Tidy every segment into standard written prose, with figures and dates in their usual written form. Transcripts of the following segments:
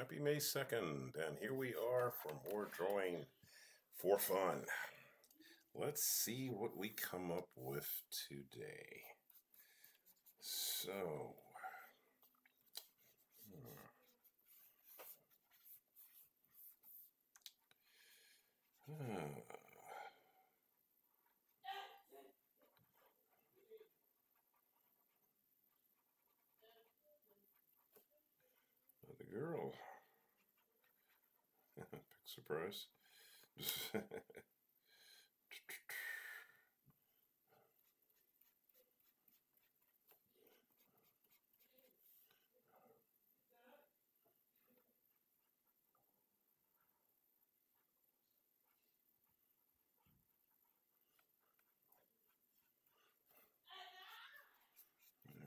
Happy May 2nd, and here we are for more drawing for fun. Let's see what we come up with today. So, the girl. Big surprise. There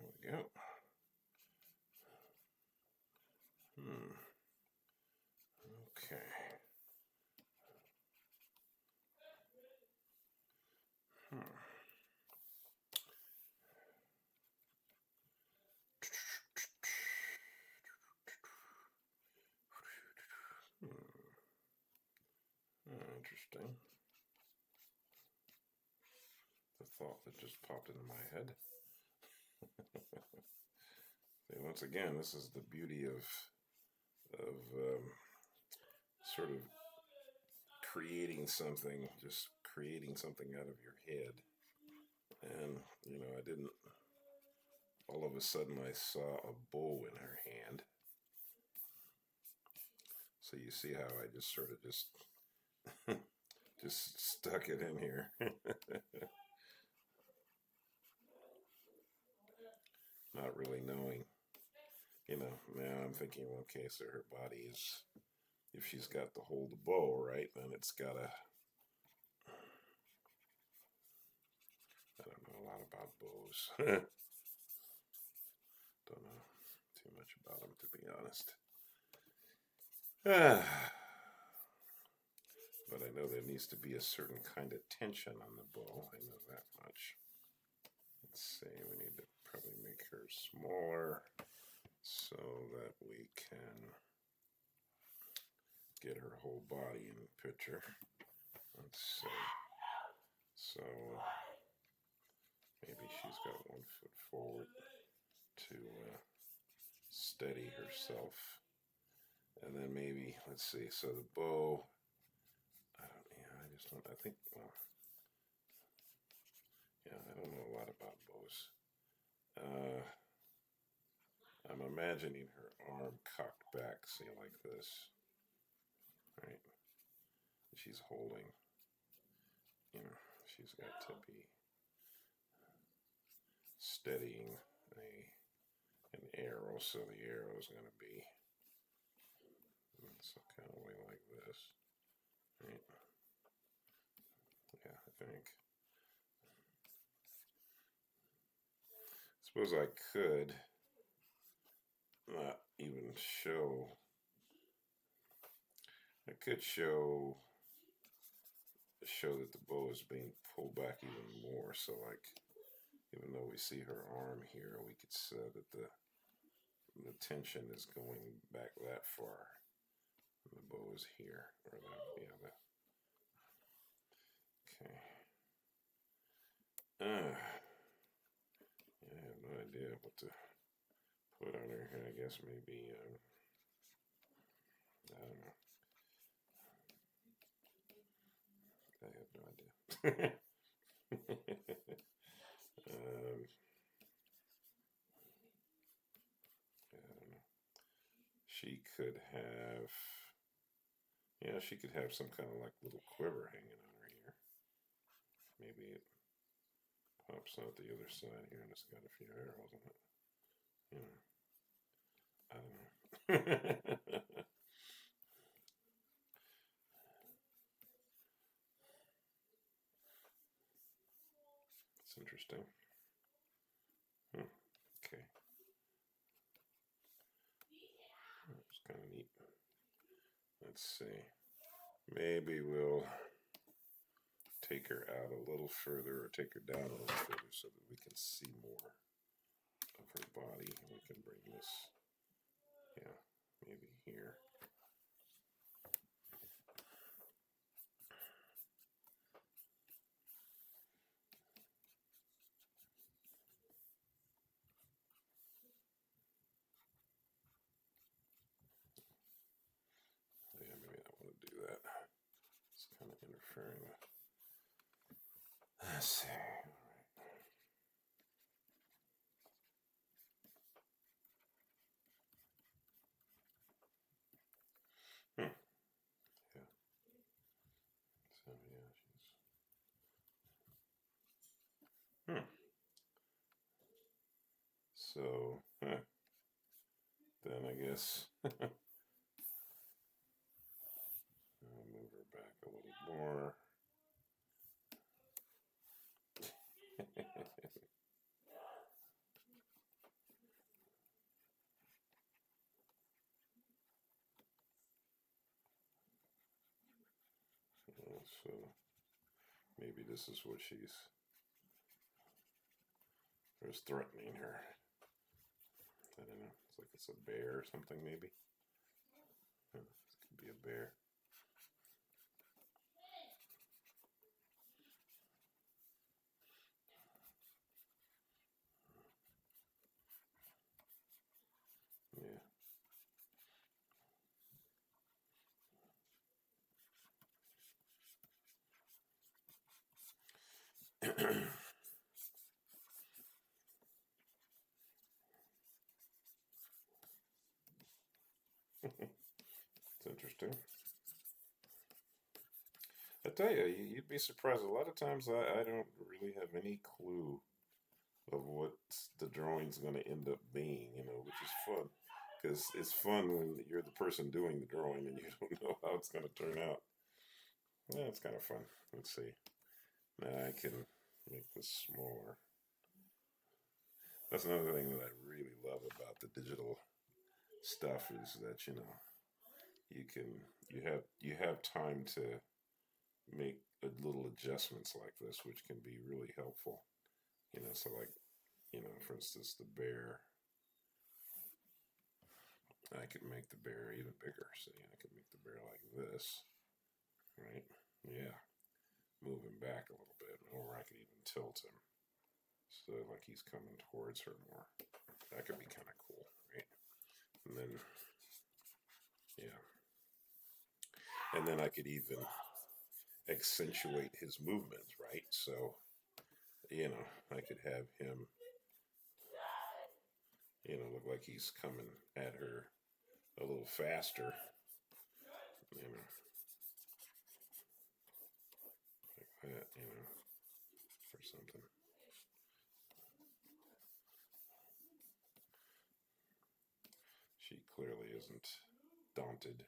we go. Okay. Hmm. Interesting. The thought that just popped into my head. Once again, this is the beauty of sort of just creating something out of your head. And I didn't. All of a sudden, I saw a bow in her hand. So you see how I just sort of just stuck it in here. Not really knowing. Now I'm thinking, okay, so her body is, if she's got to hold the bow, right, then it's gotta, I don't know a lot about bows. Don't know too much about them, to be honest. But I know there needs to be a certain kind of tension on the bow. I know that much. Let's see, we need to probably make her smaller so that we can get her whole body in the picture. Let's see. So maybe she's got 1 foot forward to steady herself. And then maybe, let's see, so the bow, I think, well, yeah, I don't know a lot about bows. I'm imagining her arm cocked back, see, like this, right? She's holding, she's got to be steadying an arrow, so the arrow is going to be some kind of way like this, right? Yeah, I think. Suppose I could not even show. I could show that the bow is being pulled back even more. So, like, even though we see her arm here, we could say that the tension is going back that far. And the bow is here, or okay. I have no idea what to put on her. I guess maybe I don't know. I have no idea. I don't know. She could have some kind of like little quiver hanging on her here. Maybe it pops out the other side here and it's got a few arrows in it. I don't know. It's interesting. Okay. It's kind of neat. Let's see. Maybe we'll take her out a little further, or take her down a little further so that we can see more of her body. We can bring this, maybe here. interfering with. Let's see. Hmm. Yeah. So yeah, she's. So, then I guess I'll move her back a little more. So maybe this is what she's there's threatening her. I don't know. It's like it's a bear or something, maybe. This could be a bear. Yeah. It's interesting. I tell you, you'd be surprised. A lot of times I don't really have any clue of what the drawing's going to end up being, which is fun. Because it's fun when you're the person doing the drawing and you don't know how it's going to turn out. Yeah, it's kind of fun. Let's see. Now I can make this smaller. That's another thing that I really love about the digital stuff is that you have time to make little adjustments like this, which can be really helpful. So like for instance, the bear. I could make the bear even bigger. See, I could make the bear like this, right? Yeah, move him back a little bit, or I could even tilt him so like he's coming towards her more. That could be kind of cool, right? And then, yeah, and then I could even accentuate his movements, right? So, I could have him, look like he's coming at her a little faster, like that, or something. She clearly isn't daunted.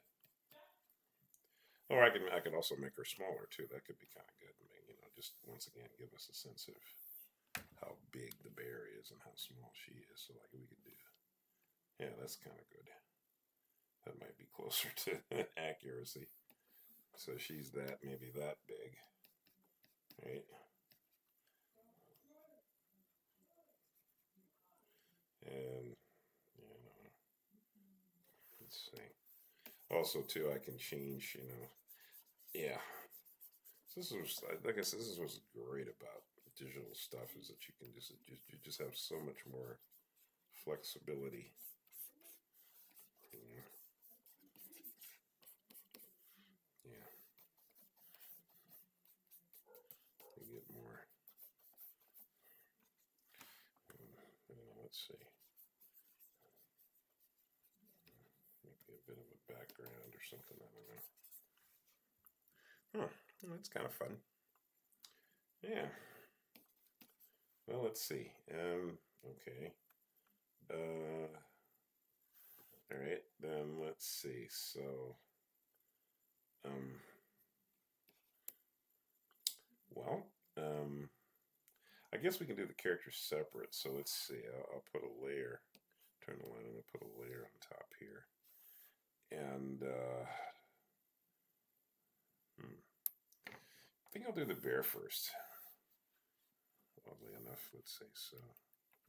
Or I could also make her smaller too. That could be kind of good. Just once again give us a sense of how big the bear is and how small she is. So like we could do, yeah, that's kind of good. That might be closer to accuracy. So she's maybe that big, right? And let's see. Also, too, I can change. Yeah. So this was, like I said, this is what's great about digital stuff is that you just have so much more flexibility. You Yeah, you get more. Let's see. Maybe a bit of a background or something. I don't know. Huh. Well, that's kind of fun. Yeah. Well, let's see. Okay. All right. Then let's see. So, um, well, I guess we can do the characters separate. So let's see. I'll put a layer. Turn the light on and put a layer on top here. And I think I'll do the bear first. Oddly enough, let's see. So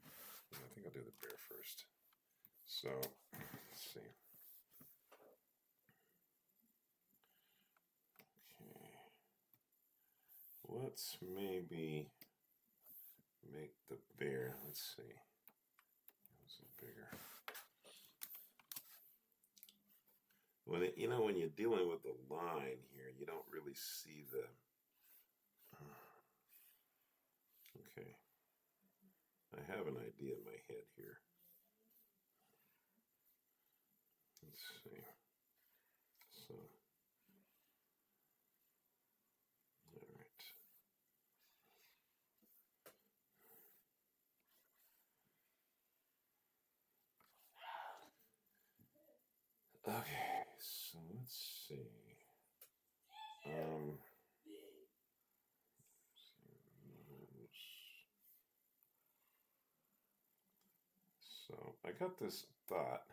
yeah, I think I'll do the bear first. So let's see. Okay. Let's maybe make the bear. Let's see. This is bigger. when it, when you're dealing with the line here, you don't really see the. Okay, I have an idea in my head here. Let's see. So, all right. Okay, so let's see. Um, so I got this thought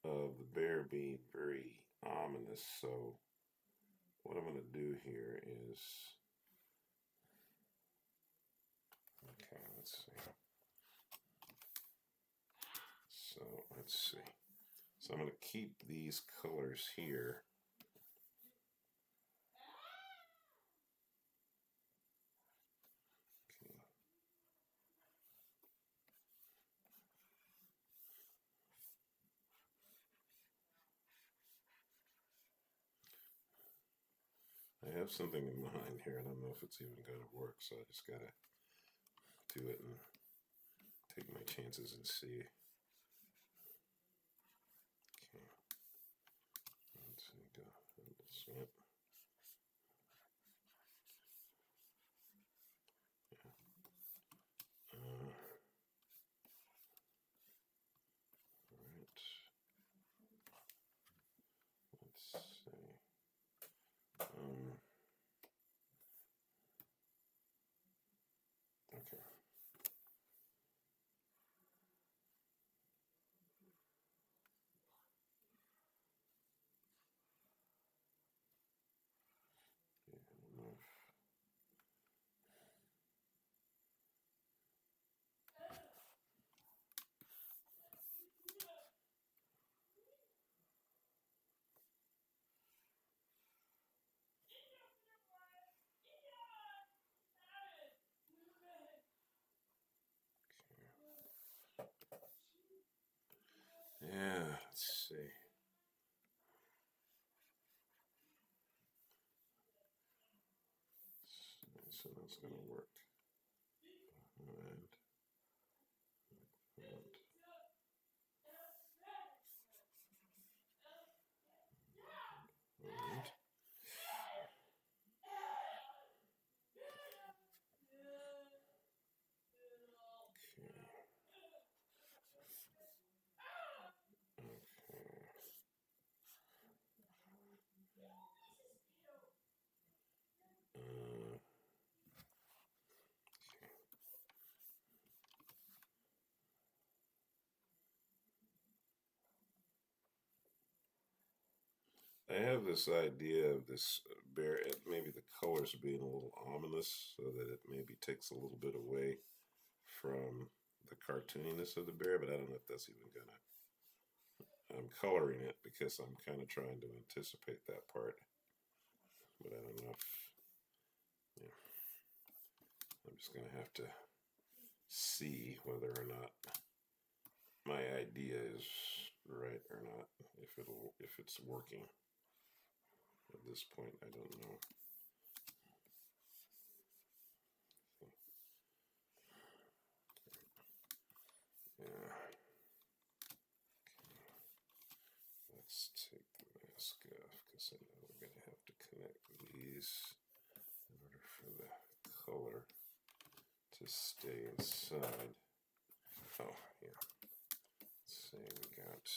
of the bear being very ominous. So what I'm going to do here is, okay, let's see. So let's see. So I'm going to keep these colors here. I have something in mind here. I don't know if it's even going to work, so I just got to do it and take my chances and see. Okay. Let's see. Go. Swap. Yeah. All right. Let's see. Okay. Yeah, I don't know if yeah, let's see. So that's going to work. And I have this idea of this bear, maybe the colors being a little ominous, so that it maybe takes a little bit away from the cartooniness of the bear, but I don't know if that's even gonna. I'm coloring it because I'm kind of trying to anticipate that part, but I don't know if. Yeah, I'm just gonna have to see whether or not my idea is right or not. If it's working. At this point, I don't know. Yeah. Let's take the mask off because I know we're going to have to connect these in order for the color to stay inside. Oh, yeah. Let's see, we got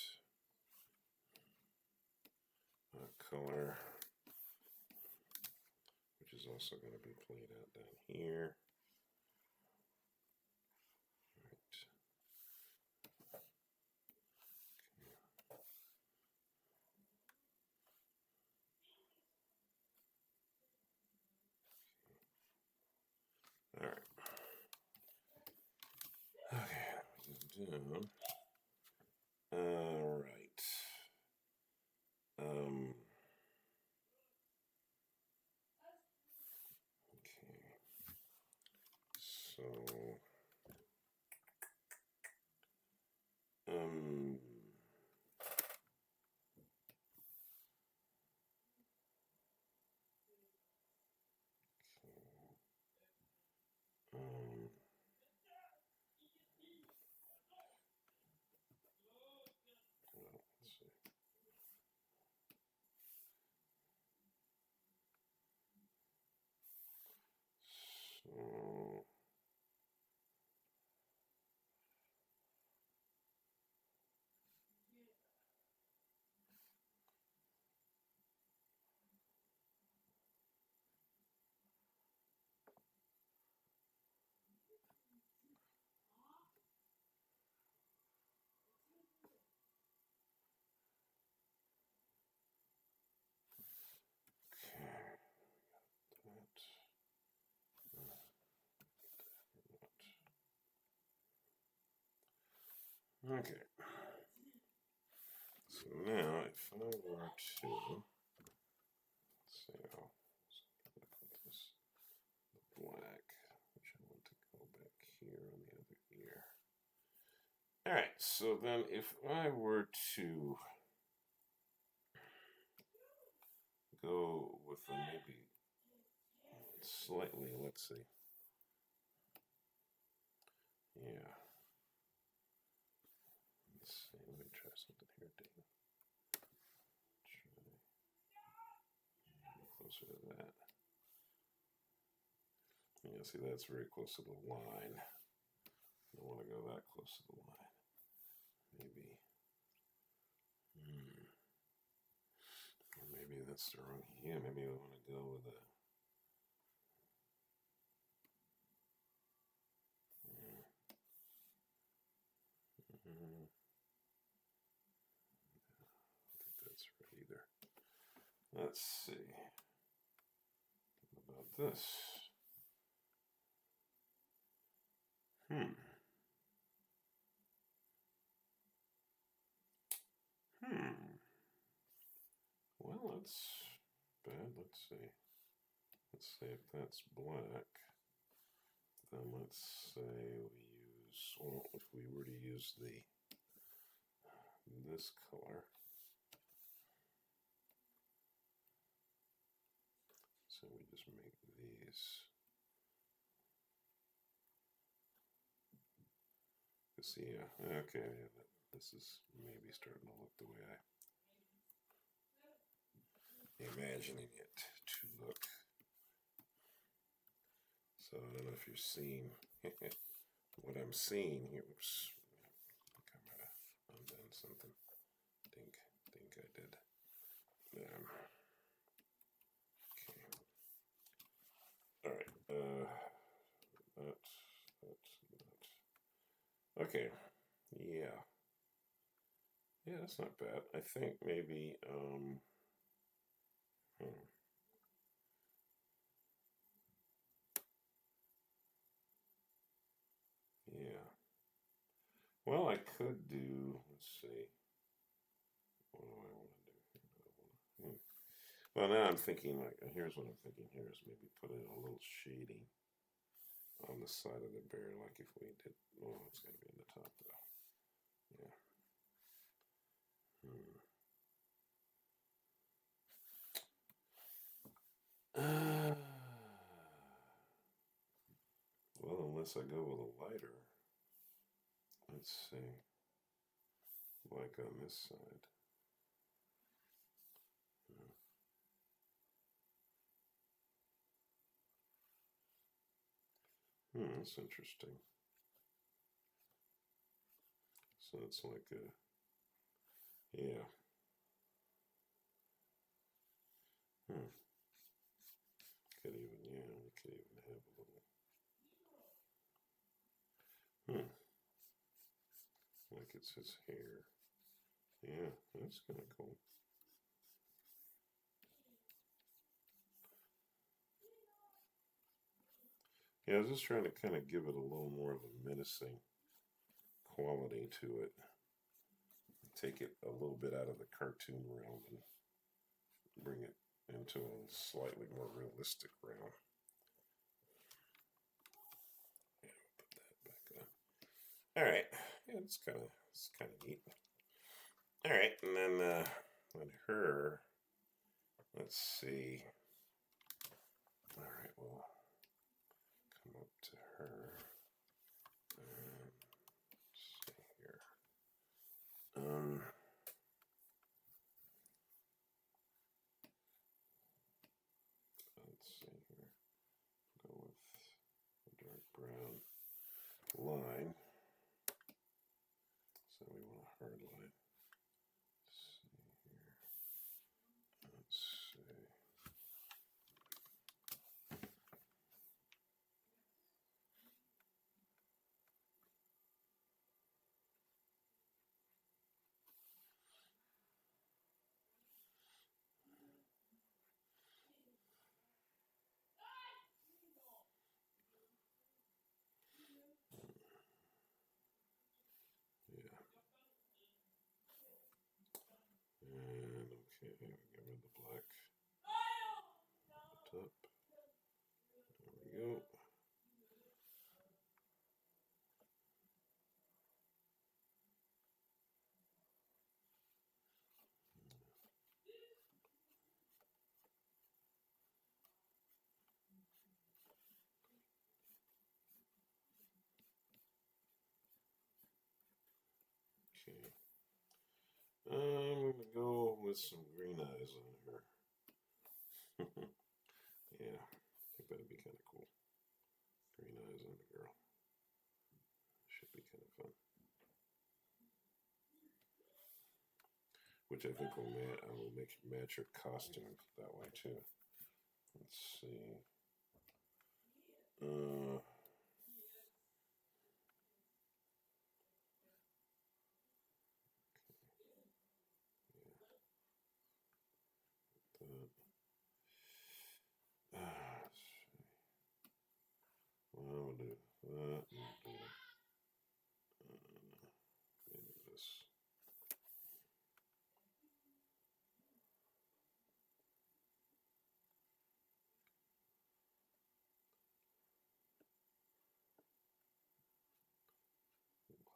a color, which is also going to be played out down here. All right. Okay. All right. Okay. So, um, Okay. So now, if I were to, let's see, I'll put this black, which I want to go back here on the other ear. All right, so then if I were to go with a maybe slightly, let's see, yeah, let's see, let me try something here, Dave. Try closer to that. Yeah, see, that's very close to the line. I don't want to go that close to the line. Maybe. Or maybe that's the wrong. Yeah, maybe I want to go with a. I think that's right either. Let's see. What about this? Hmm. Well, that's bad. Let's see. Let's see if that's black. Then let's say we use, well, if we were to use this color. So we just make these. See, yeah, okay, this is maybe starting to look the way I'm imagining it to look. So I don't know if you're seeing what I'm seeing here. Oops, I think I might have undone something. Think I did. Okay. All right. That. Okay. Yeah. Yeah, that's not bad. I think maybe. Yeah. Well, I could do. Let's see. What do I want to do? Well, now I'm thinking like. Here's what I'm thinking. Here is maybe put in a little shading on the side of the bear, like if we did. Oh, it's got to be in the top though. Yeah. Well, unless I go with a lighter. Let's see. Like on this side. That's interesting. So it's like a, yeah. Could even, yeah, we could even have a little, like it's his hair. Yeah, that's kind of cool. Yeah, I was just trying to kind of give it a little more of a menacing quality to it. Take it a little bit out of the cartoon realm and bring it into a slightly more realistic realm. Yeah, put that back on. All right, yeah, it's kind of neat. All right, and then on her, let's see. All right, we'll come up to her. Let's see here. Let's see here. Go with a dark brown line. So we want a hard line. Let's see here. Let's see. up. There we go. Okay. I'm going to go with some green eyes on her. Yeah, I think that'd be kind of cool. Green eyes on the girl. Should be kind of fun. Which I think will match her costume that way too. Let's see. Well, we'll do that. Maybe this.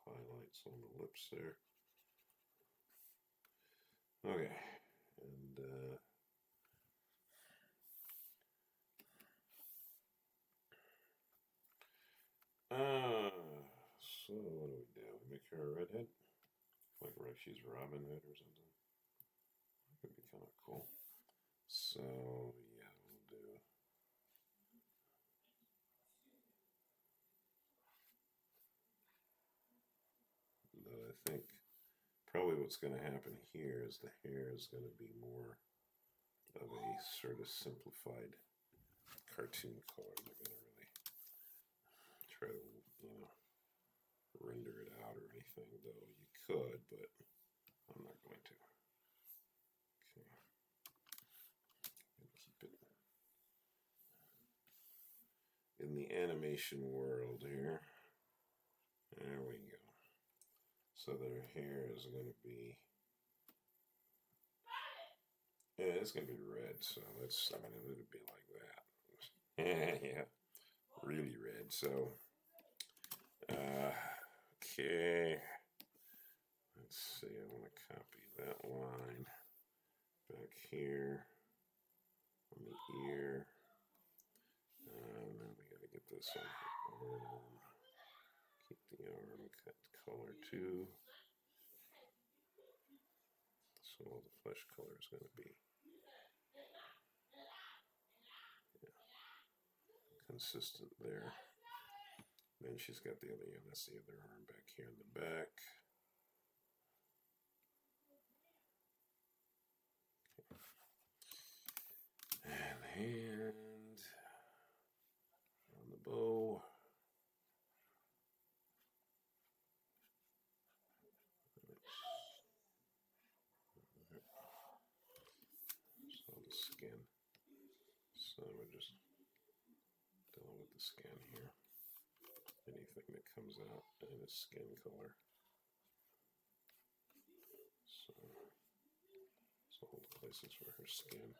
Highlights on the lips there. Okay, and so what do? We make her a redhead, like she's Robin Hood or something. That could be kind of cool. So yeah, we'll do. But I think probably what's going to happen here is the hair is going to be more of a sort of simplified cartoon color. I'm not going to really try to, render it out or anything, though you could, but I'm not going to. Okay. Keep it in the animation world here. There we go. So their hair is going to be, yeah, it's going to be red. So let's, I mean, it would be like that. Yeah, really red. So, okay. Let's see. I want to copy that line back here on the ear. And then we got to get this on the arm. Keep the arm cut color too. So the flesh color is going to be consistent there. Then she's got the other, that's the other arm back here in the back. And hand on the bow. So the skin. So we're just dealing with the skin here. Anything that comes out in a skin color. So all the places where her skin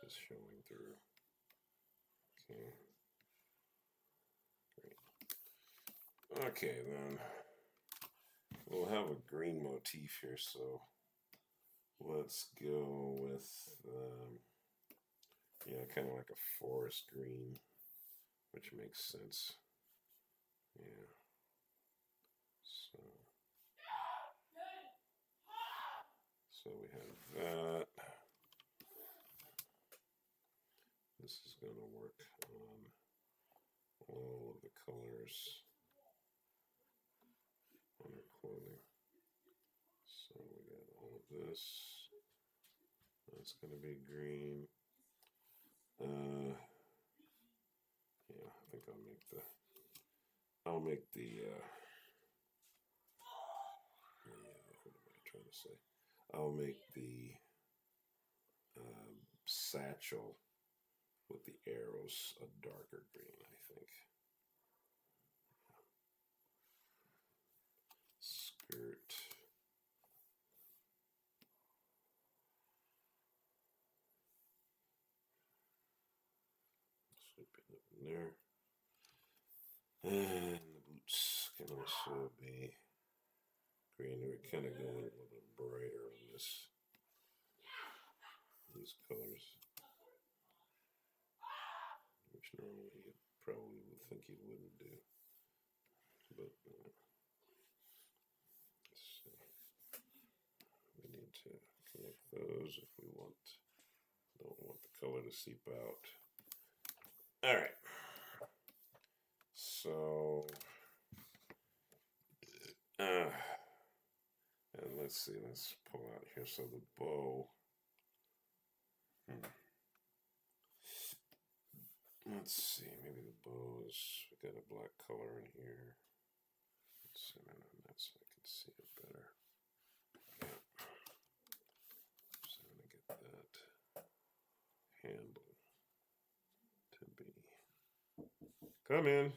is showing through. Okay. Great. Okay, then we'll have a green motif here, so let's go with, yeah, kind of like a forest green, which makes sense. Yeah. So we have that. This is going to work on all of the colors on her clothing. So we got all of this. That's going to be green. Yeah, I think I'll make the yeah, what am I trying to say? I'll make the satchel with the arrows a darker green, I think. Skirt. Open up in there. And the boots can also be green. We're kind of going a little brighter on these colors, which normally you probably would think you wouldn't do. But let's see. We need to connect those if we don't want the color to seep out. All right. So, and let's see, let's pull out here. So the bow, let's see, maybe the bows, we got a black color in here. Let's zoom in on that so I can see it better. Yeah. So I'm going to get that handle to be, come in.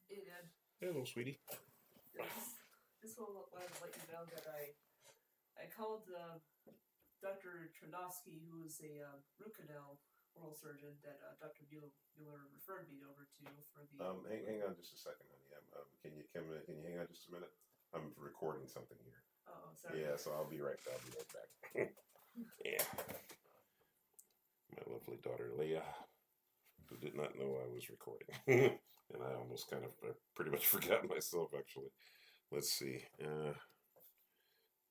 Hey, Dad. Hello, sweetie. This will let you know that I called Dr. Trendowski, who is a root canal oral surgeon that Dr. Bueller referred me over to for the. Hang on just a second, honey. Can you hang on just a minute? I'm recording something here. Oh, sorry. Yeah, so I'll be right back. Yeah. My lovely daughter Leah, who did not know I was recording. And I almost I pretty much forgot myself, actually. Let's see.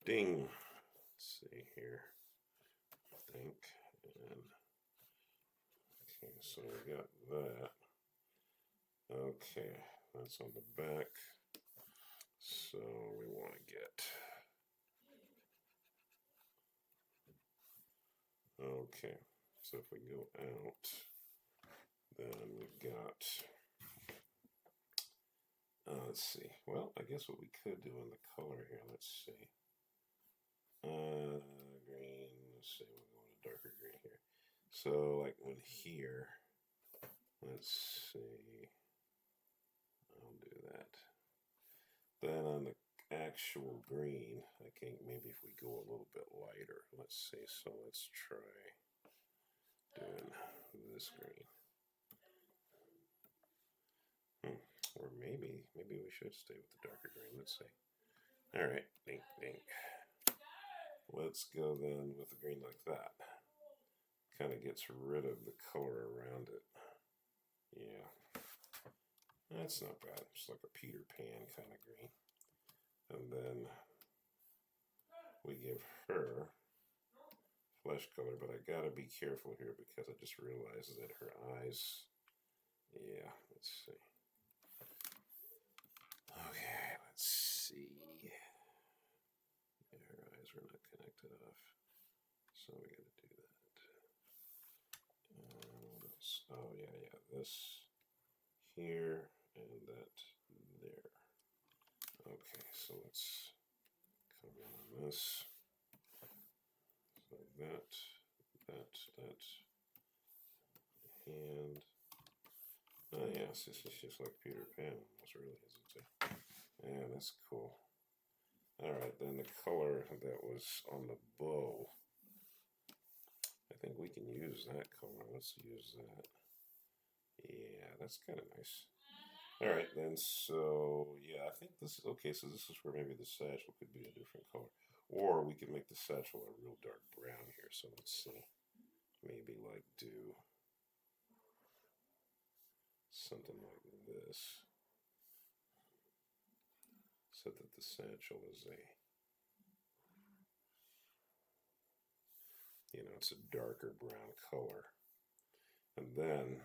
Ding. Let's see here. I think. And okay, so we got that. Okay, that's on the back. So we want to get. Okay, so if we go out, then we've got. Let's see. Well, I guess what we could do in the color here. Let's see. Green. Let's see. We'll go with a darker green here. So, like when here. Let's see. I'll do that. Then on the actual green, I think maybe if we go a little bit lighter. Let's see. So let's try doing this green. Or maybe we should stay with the darker green. Let's see. All right, dink, dink. Let's go then with the green like that. Kind of gets rid of the color around it. Yeah, that's not bad. It's like a Peter Pan kind of green. And then we give her flesh color, but I gotta be careful here because I just realized that her eyes. Yeah, let's see. Okay, let's see. Yeah, her eyes were not connected off, so we got to do that. Oh yeah, this here and that there. Okay, so let's come in on this. So that, and oh yes, this is just like Peter Pan. Almost really, isn't it? Yeah, that's cool. All right, then the color that was on the bow. I think we can use that color. Let's use that. Yeah, that's kind of nice. All right, then, so, yeah, I think this is, okay, so this is where maybe the satchel could be a different color. Or we could make the satchel a real dark brown here. So let's see. Maybe, like, do something like this. So that the satchel is it's a darker brown color. And then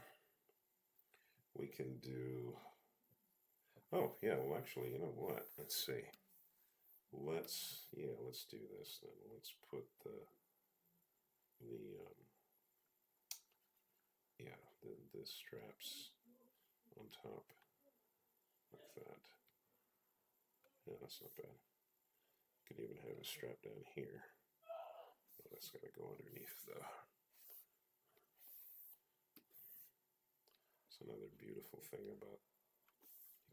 we can do, oh yeah, well actually, you know what? Let's see. Let's do this then. Let's put the straps on top like that. Yeah, that's not bad. Could even have a strap down here. Oh, that's got to go underneath though. It's another beautiful thing about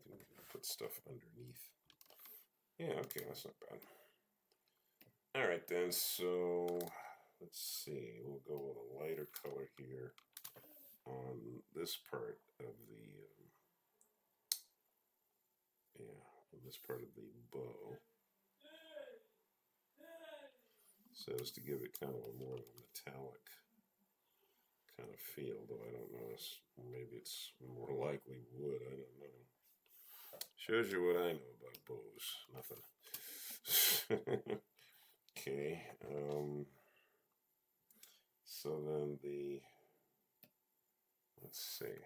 you can put stuff underneath. Yeah, okay, that's not bad. All right then, so let's see, we'll go with a lighter color here on this part of the, on this part of the bow. So as to give it kind of a more of a metallic kind of feel, though I don't know, maybe it's more likely wood, I don't know. Shows you what I know about bows, nothing. Okay, so then let's see.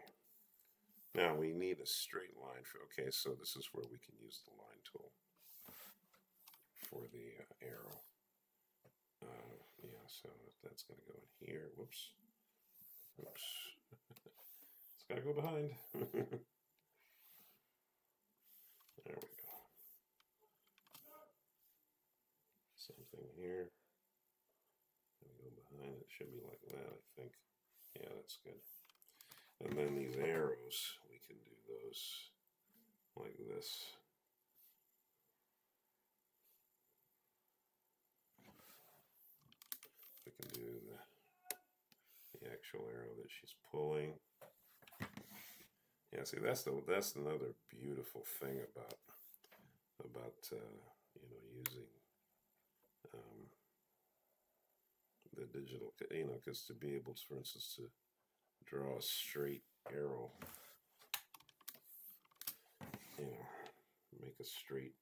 Now we need a straight line okay, so this is where we can use the line tool for the arrow. Yeah, so that's going to go in here. Whoops. It's got to go behind. There we go. Same thing here. Go behind. It should be like that, I think. Yeah, that's good. And then these arrows, we can do those like this. We can do the actual arrow that she's pulling. Yeah, see, that's another beautiful thing about using the digital, because to be able to, for instance, to draw a straight arrow, make a straight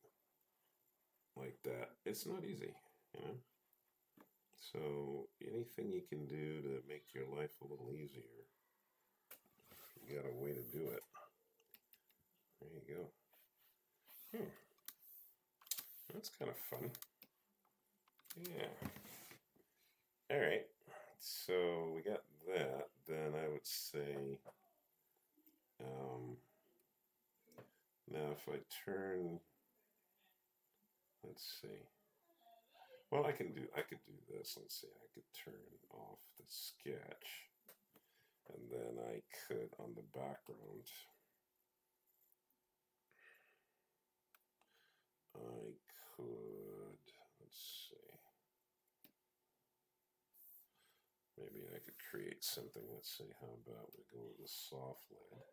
like that, it's not easy, So anything you can do to make your life a little easier, you got a way to do it. There you go. That's kind of fun. Yeah. All right. So we got that. Then I would say, now if I turn, let's see. Well, I could do this. Let's see. I could turn off the sketch, and then I could on the background. I could, let's see, maybe I could create something. Let's see, how about we go with a soft lead,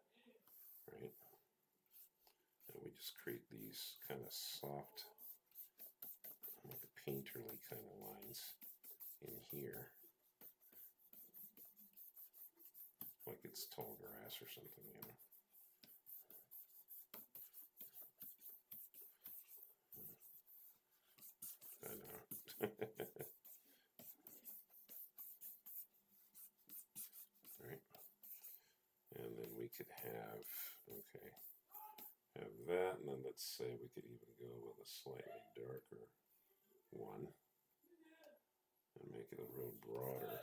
right? And we just create these kind of soft, like a painterly kind of lines in here, like it's tall grass or something, I know. Right. And then we could have that, and then let's say we could even go with a slightly darker one and make it a little broader.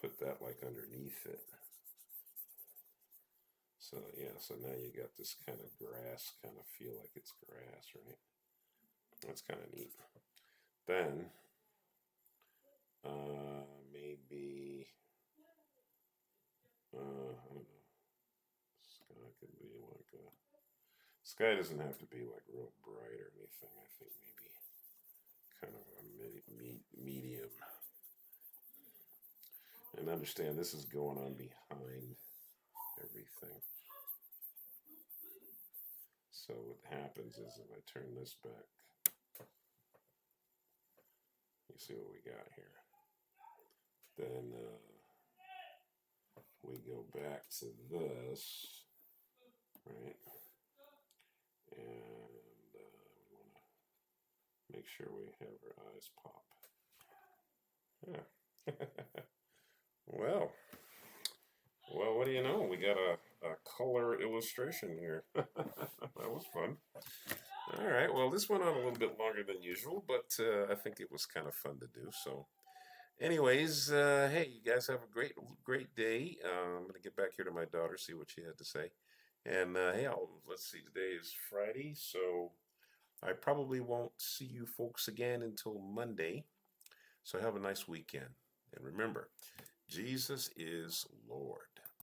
Put that like underneath it. So yeah, so now you got this kind of grass, kind of feel like it's grass, right? That's kind of neat. Then maybe I don't know. Sky could be like a. Sky doesn't have to be like real bright or anything. I think maybe kind of a medium. And understand this is going on behind everything. So what happens is if I turn this back, you see what we got here. Then we go back to this, right? And we want to make sure we have our eyes pop. Yeah. Well, what do you know? We got a color illustration here. That was fun. All right. Well, this went on a little bit longer than usual, but I think it was kind of fun to do. So, anyways, hey, you guys have a great day. I'm gonna get back here to my daughter, see what she had to say, and hey, let's see. Today is Friday, so I probably won't see you folks again until Monday. So have a nice weekend, and remember, Jesus is Lord.